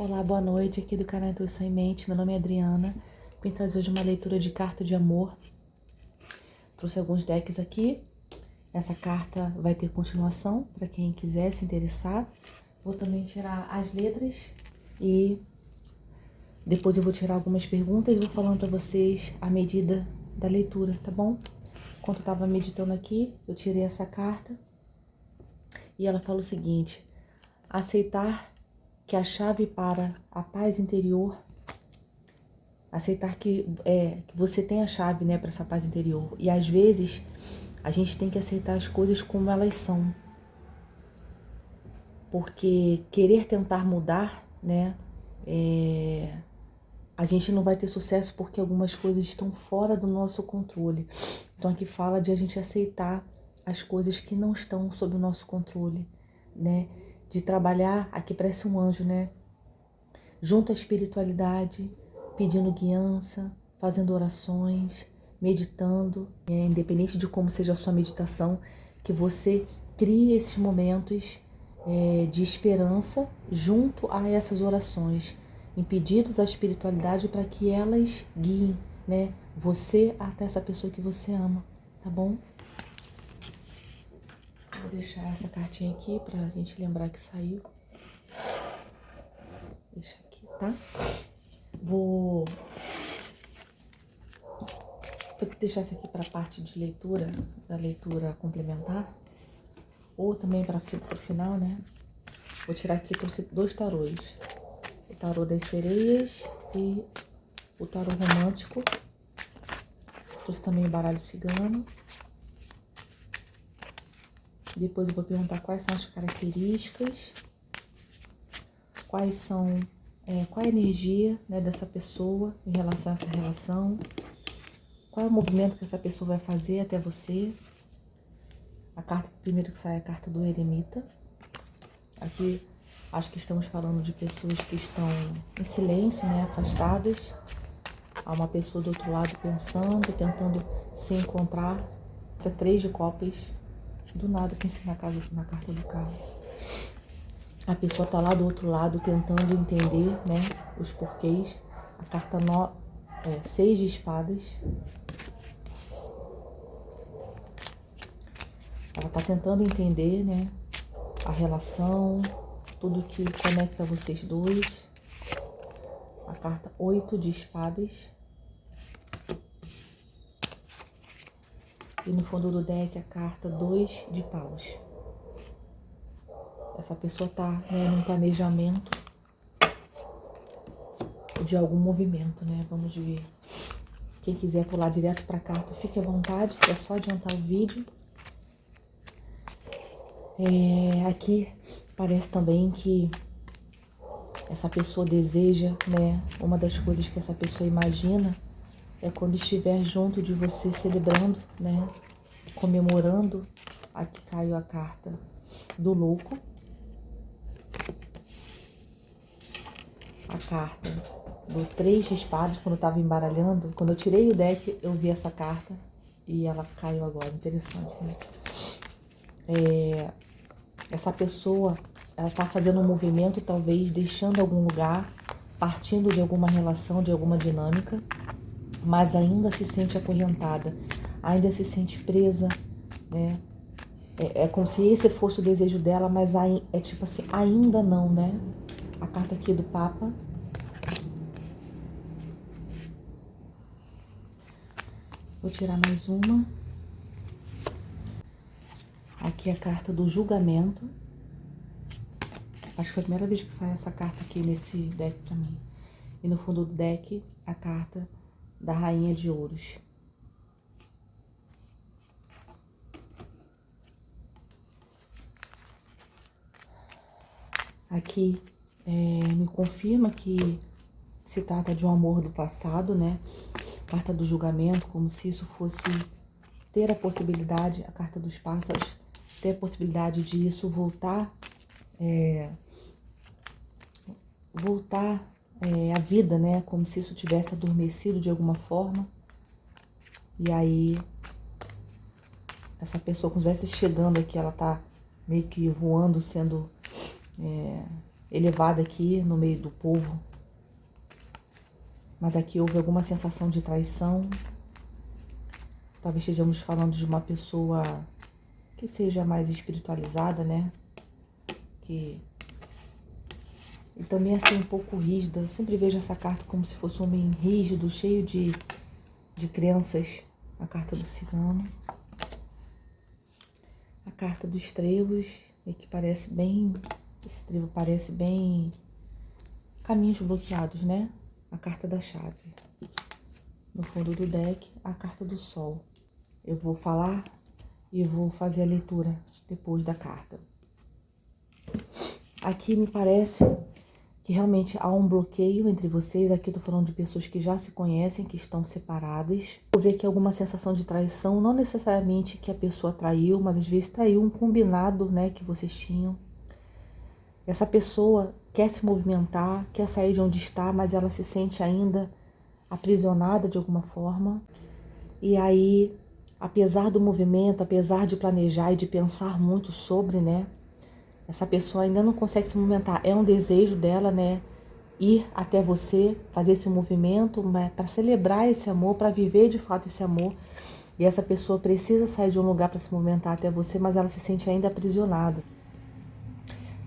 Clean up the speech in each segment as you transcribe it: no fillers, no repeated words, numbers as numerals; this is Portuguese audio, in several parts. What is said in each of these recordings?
Olá, boa noite, aqui do canal Intuição em Mente. Meu nome é Adriana. Vim trazer hoje uma leitura de carta de amor. Trouxe alguns decks aqui. Essa carta vai ter continuação para quem quiser se interessar. Vou também tirar as letras e depois eu vou tirar algumas perguntas e vou falando para vocês à medida da leitura, tá bom? Enquanto eu estava meditando aqui, eu tirei essa carta e ela fala o seguinte: aceitar que a chave para a paz interior, aceitar que você tem a chave, né, para essa paz interior. E às vezes a gente tem que aceitar as coisas como elas são, porque querer tentar mudar, né, a gente não vai ter sucesso porque algumas coisas estão fora do nosso controle. Então aqui fala de a gente aceitar as coisas que não estão sob o nosso controle, né? De trabalhar, aqui parece um anjo, né? Junto à espiritualidade, pedindo guiança, fazendo orações, meditando. Independente de como seja a sua meditação, que você crie esses momentos de esperança junto a essas orações, em pedidos à espiritualidade para que elas guiem, né, você até essa pessoa que você ama, tá bom? Vou deixar essa cartinha aqui pra gente lembrar que saiu. Deixa aqui, tá? Vou deixar isso aqui para a parte de leitura, da leitura complementar, ou também para o final, né? Vou tirar aqui, trouxe dois tarôs. O tarô das sereias e o tarô romântico. Trouxe também o baralho cigano. Depois eu vou perguntar quais são as características, qual a energia, né, dessa pessoa em relação a essa relação, qual é o movimento que essa pessoa vai fazer até você. A carta primeiro que sai é a carta do eremita. Aqui acho que estamos falando de pessoas que estão em silêncio, né, afastadas. Há uma pessoa do outro lado pensando, tentando se encontrar. Até 3 de copas. Do nada pensei na carta do carro. A pessoa tá lá do outro lado tentando entender, né, os porquês. A carta 6 de espadas. Ela tá tentando entender, né, a relação, tudo que conecta vocês dois. A carta 8 de espadas. E no fundo do deck a carta 2 de paus. Essa pessoa tá, né, num planejamento de algum movimento, né? Vamos ver. Quem quiser pular direto pra carta, fique à vontade. É só adiantar o vídeo. Aqui parece também que essa pessoa deseja, né? Uma das coisas que essa pessoa imagina é quando estiver junto de você, celebrando, né? Comemorando. Aqui caiu a carta do louco. A carta do 3 de espadas, quando eu estava embaralhando. Quando eu tirei o deck, eu vi essa carta e ela caiu agora. Interessante, né? Essa pessoa, ela tá fazendo um movimento, talvez deixando algum lugar, partindo de alguma relação, de alguma dinâmica, mas ainda se sente acorrentada, ainda se sente presa, né? É como se esse fosse o desejo dela, mas é tipo assim, ainda não, né? A carta aqui do Papa. Vou tirar mais uma. Aqui a carta do julgamento. Acho que foi a primeira vez que sai essa carta aqui nesse deck pra mim. E no fundo do deck, a carta da Rainha de Ouros. Aqui me confirma que se trata de um amor do passado, né? Carta do julgamento, como se isso fosse ter a possibilidade, a carta dos pássaros, ter a possibilidade de isso voltar à vida, né? Como se isso tivesse adormecido de alguma forma. E aí, essa pessoa, como se estivesse chegando aqui, ela tá meio que voando, sendo elevada aqui no meio do povo. Mas aqui houve alguma sensação de traição. Talvez estejamos falando de uma pessoa que seja mais espiritualizada, né? E também assim um pouco rígida. Eu sempre vejo essa carta como se fosse um homem rígido, cheio de crenças. A carta do cigano. A carta dos trevos, que parece bem... Esse trevo parece bem... caminhos bloqueados, né? A carta da chave. No fundo do deck, a carta do sol. Eu vou falar e vou fazer a leitura depois da carta. Aqui me parece que realmente há um bloqueio entre vocês. Aqui eu tô falando de pessoas que já se conhecem, que estão separadas. Vou ver aqui alguma sensação de traição, não necessariamente que a pessoa traiu, mas às vezes traiu um combinado, né, que vocês tinham. Essa pessoa quer se movimentar, quer sair de onde está, mas ela se sente ainda aprisionada de alguma forma. E aí, apesar do movimento, apesar de planejar e de pensar muito sobre, né, essa pessoa ainda não consegue se movimentar. É um desejo dela, né, ir até você, fazer esse movimento, né, para celebrar esse amor, para viver de fato esse amor. E essa pessoa precisa sair de um lugar para se movimentar até você, mas ela se sente ainda aprisionada.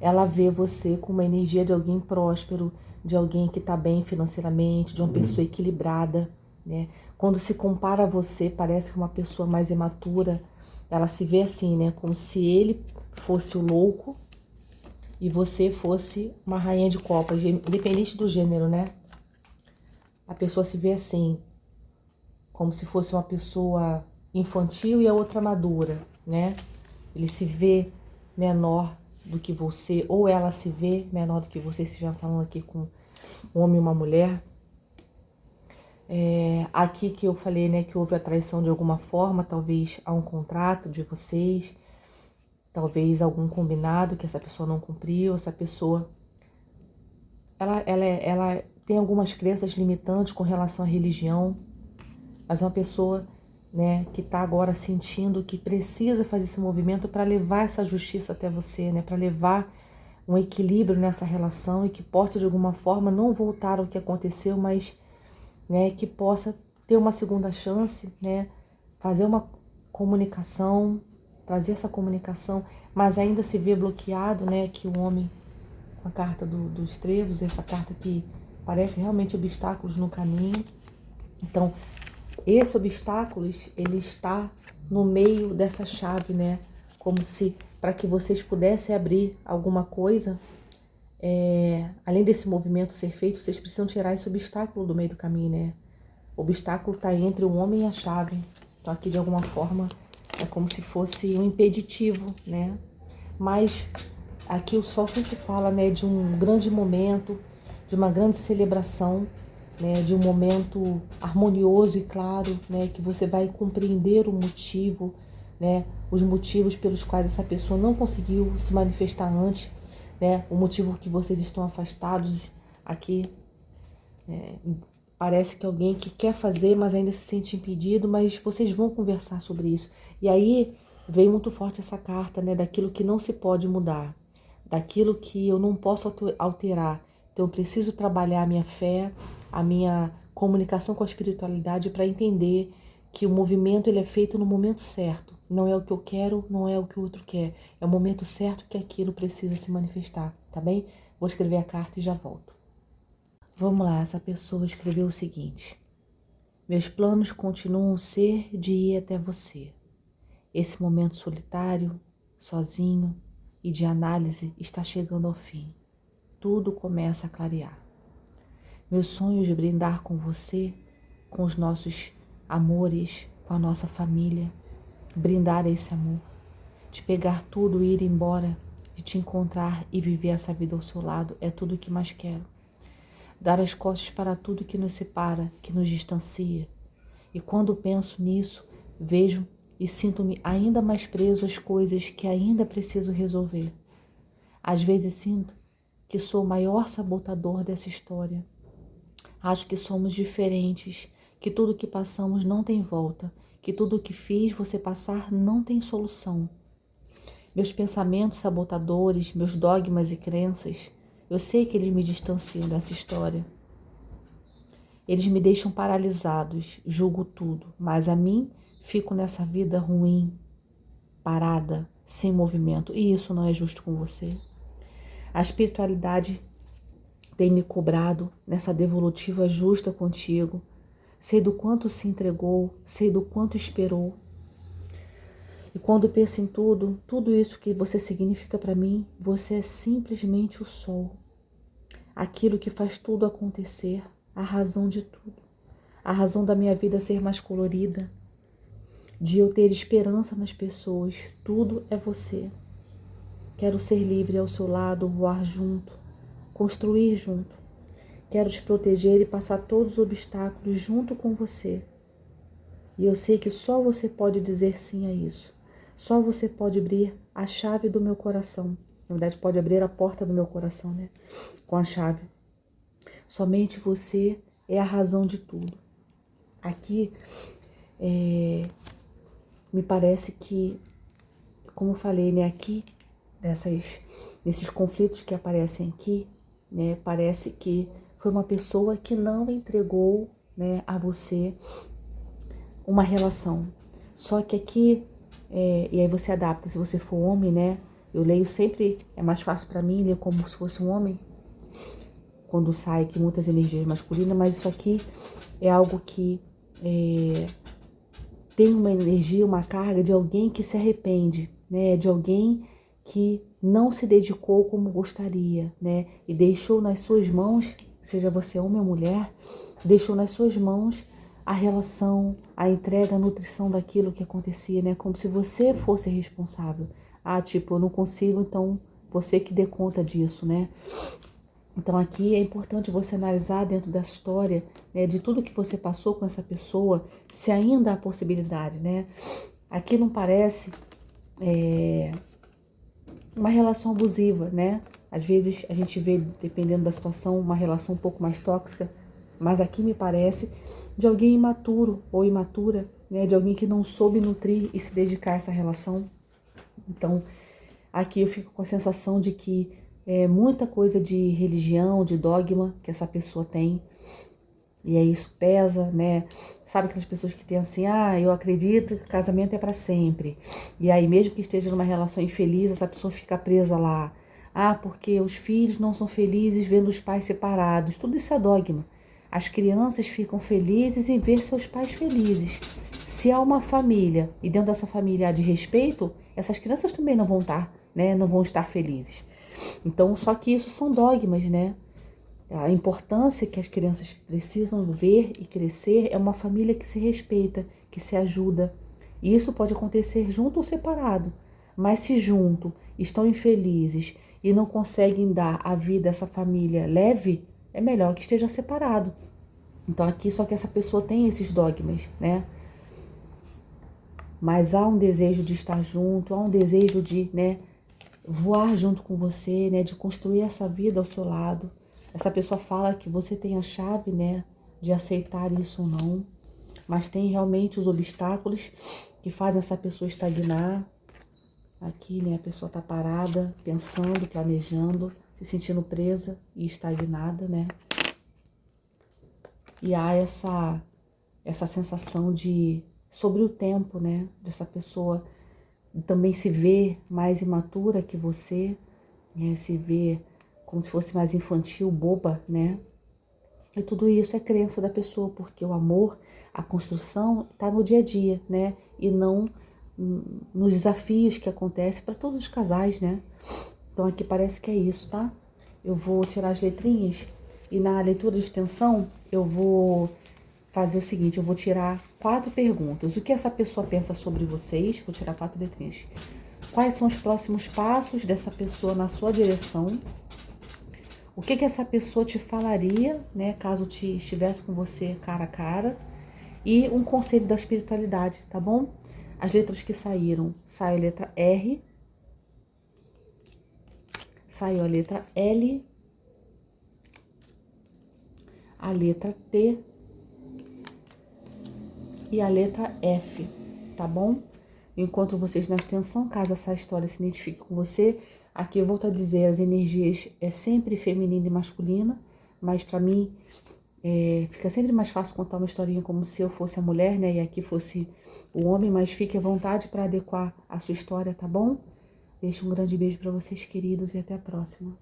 Ela vê você com uma energia de alguém próspero, de alguém que está bem financeiramente, de uma pessoa equilibrada, né? Quando se compara a você, parece que uma pessoa mais imatura, ela se vê assim, né? Como se ele fosse o louco e você fosse uma rainha de copas, independente do gênero, né? A pessoa se vê assim, como se fosse uma pessoa infantil e a outra madura, né? Ele se vê menor do que você, ou ela se vê menor do que você, se já falando aqui com um homem e uma mulher. Aqui que eu falei, né, que houve a traição de alguma forma, talvez há um contrato de vocês, talvez algum combinado que essa pessoa não cumpriu, essa pessoa, ela tem algumas crenças limitantes com relação à religião, mas é uma pessoa, né, que está agora sentindo que precisa fazer esse movimento para levar essa justiça até você, né, para levar um equilíbrio nessa relação e que possa de alguma forma não voltar ao que aconteceu, mas, né, que possa ter uma segunda chance, né, fazer uma comunicação, trazer essa comunicação, mas ainda se vê bloqueado, né, que o homem, com a carta dos trevos, essa carta que parece realmente obstáculos no caminho. Então, esse obstáculo, ele está no meio dessa chave, né? Como se, para que vocês pudessem abrir alguma coisa, além desse movimento ser feito, vocês precisam tirar esse obstáculo do meio do caminho, né? O obstáculo está entre o homem e a chave. Então aqui, de alguma forma, é como se fosse um impeditivo, né? Mas aqui o sol sempre fala, né, de um grande momento, de uma grande celebração, né, de um momento harmonioso e claro, né, que você vai compreender o motivo, né, os motivos pelos quais essa pessoa não conseguiu se manifestar antes, né, o motivo que vocês estão afastados aqui. Parece que alguém que quer fazer, mas ainda se sente impedido, mas vocês vão conversar sobre isso. E aí vem muito forte essa carta, né, daquilo que não se pode mudar, daquilo que eu não posso alterar. Então eu preciso trabalhar a minha fé, a minha comunicação com a espiritualidade para entender que o movimento ele é feito no momento certo. Não é o que eu quero, não é o que o outro quer. É o momento certo que aquilo precisa se manifestar, tá bem? Vou escrever a carta e já volto. Vamos lá, essa pessoa escreveu o seguinte: meus planos continuam a ser de ir até você. Esse momento solitário, sozinho e de análise está chegando ao fim. Tudo começa a clarear. Meus sonhos de brindar com você, com os nossos amores, com a nossa família, brindar esse amor, de pegar tudo e ir embora, de te encontrar e viver essa vida ao seu lado, é tudo o que mais quero. Dar as costas para tudo que nos separa, que nos distancia. E quando penso nisso, vejo e sinto-me ainda mais preso às coisas que ainda preciso resolver. Às vezes sinto que sou o maior sabotador dessa história. Acho que somos diferentes, que tudo que passamos não tem volta, que tudo que fiz você passar não tem solução. Meus pensamentos sabotadores, meus dogmas e crenças Eu sei que eles me distanciam dessa história. Eles me deixam paralisados, julgo tudo, mas a mim fico nessa vida ruim, parada, sem movimento. E isso não é justo com você. A espiritualidade tem me cobrado nessa devolutiva justa contigo. Sei do quanto se entregou, sei do quanto esperou. E quando penso em tudo isso que você significa para mim, você é simplesmente o sol. Aquilo que faz tudo acontecer, a razão de tudo. A razão da minha vida ser mais colorida, de eu ter esperança nas pessoas. Tudo é você. Quero ser livre ao seu lado, voar junto, construir junto. Quero te proteger e passar todos os obstáculos junto com você. E eu sei que só você pode dizer sim a isso. Só você pode abrir a chave do meu coração. Na verdade, pode abrir a porta do meu coração, né? Com a chave. Somente você é a razão de tudo. Aqui, me parece que, como eu falei, né? Aqui, nesses conflitos que aparecem aqui, né? Parece que foi uma pessoa que não entregou, né, a você uma relação. Só que aqui, e aí você adapta, se você for homem, né? Eu leio sempre, é mais fácil para mim ler como se fosse um homem, quando sai aqui muitas energias masculinas, mas isso aqui é algo que tem uma energia, uma carga de alguém que se arrepende, né? De alguém que não se dedicou como gostaria, né? E deixou nas suas mãos, seja você homem ou mulher, deixou nas suas mãos a relação, a entrega, a nutrição daquilo que acontecia, né? Como se você fosse responsável. Ah, tipo, eu não consigo, então você que dê conta disso, né? Então aqui é importante você analisar dentro dessa história, né, de tudo que você passou com essa pessoa, se ainda há possibilidade, né? Aqui não parece uma relação abusiva, né? Às vezes a gente vê, dependendo da situação, uma relação um pouco mais tóxica, mas aqui me parece de alguém imaturo ou imatura, né? De alguém que não soube nutrir e se dedicar a essa relação. Então, aqui eu fico com a sensação de que é muita coisa de religião, de dogma que essa pessoa tem. E aí isso pesa, né? Sabe aquelas pessoas que têm assim, eu acredito que casamento é para sempre. E aí mesmo que esteja numa relação infeliz, essa pessoa fica presa lá. Porque os filhos não são felizes vendo os pais separados. Tudo isso é dogma. As crianças ficam felizes em ver seus pais felizes. Se há uma família e dentro dessa família há de respeito, essas crianças também não vão estar, né? Não vão estar felizes. Então, só que isso são dogmas, né? A importância que as crianças precisam ver e crescer é uma família que se respeita, que se ajuda. E isso pode acontecer junto ou separado. Mas se junto estão infelizes e não conseguem dar a vida a essa família leve, é melhor que esteja separado. Então aqui só que essa pessoa tem esses dogmas, né? Mas há um desejo de estar junto, há um desejo de, né, voar junto com você, né, de construir essa vida ao seu lado. Essa pessoa fala que você tem a chave, né, de aceitar isso ou não, mas tem realmente os obstáculos que fazem essa pessoa estagnar. Aqui, né, a pessoa tá parada, pensando, planejando, se sentindo presa e estagnada, né? E há essa sensação de sobre o tempo, né, dessa pessoa também se vê mais imatura que você, né, se vê como se fosse mais infantil, boba, né? E tudo isso é crença da pessoa, porque o amor, a construção está no dia a dia, né? E não nos desafios que acontecem para todos os casais, né? Então aqui parece que é isso, tá? Eu vou tirar as letrinhas e na leitura de extensão eu vou fazer o seguinte, eu vou tirar 4 perguntas. O que essa pessoa pensa sobre vocês? Vou tirar 4 letrinhas. Quais são os próximos passos dessa pessoa na sua direção? O que essa pessoa te falaria, né, caso estivesse com você cara a cara? E um conselho da espiritualidade, tá bom? As letras que saíram, sai a letra R, saiu a letra L, a letra T e a letra F, tá bom? Eu encontro vocês na extensão, caso essa história se identifique com você. Aqui eu volto a dizer, as energias é sempre feminina e masculina, mas para mim fica sempre mais fácil contar uma historinha como se eu fosse a mulher, né? E aqui fosse o homem, mas fique à vontade para adequar a sua história, tá bom? Deixo um grande beijo para vocês, queridos, e até a próxima.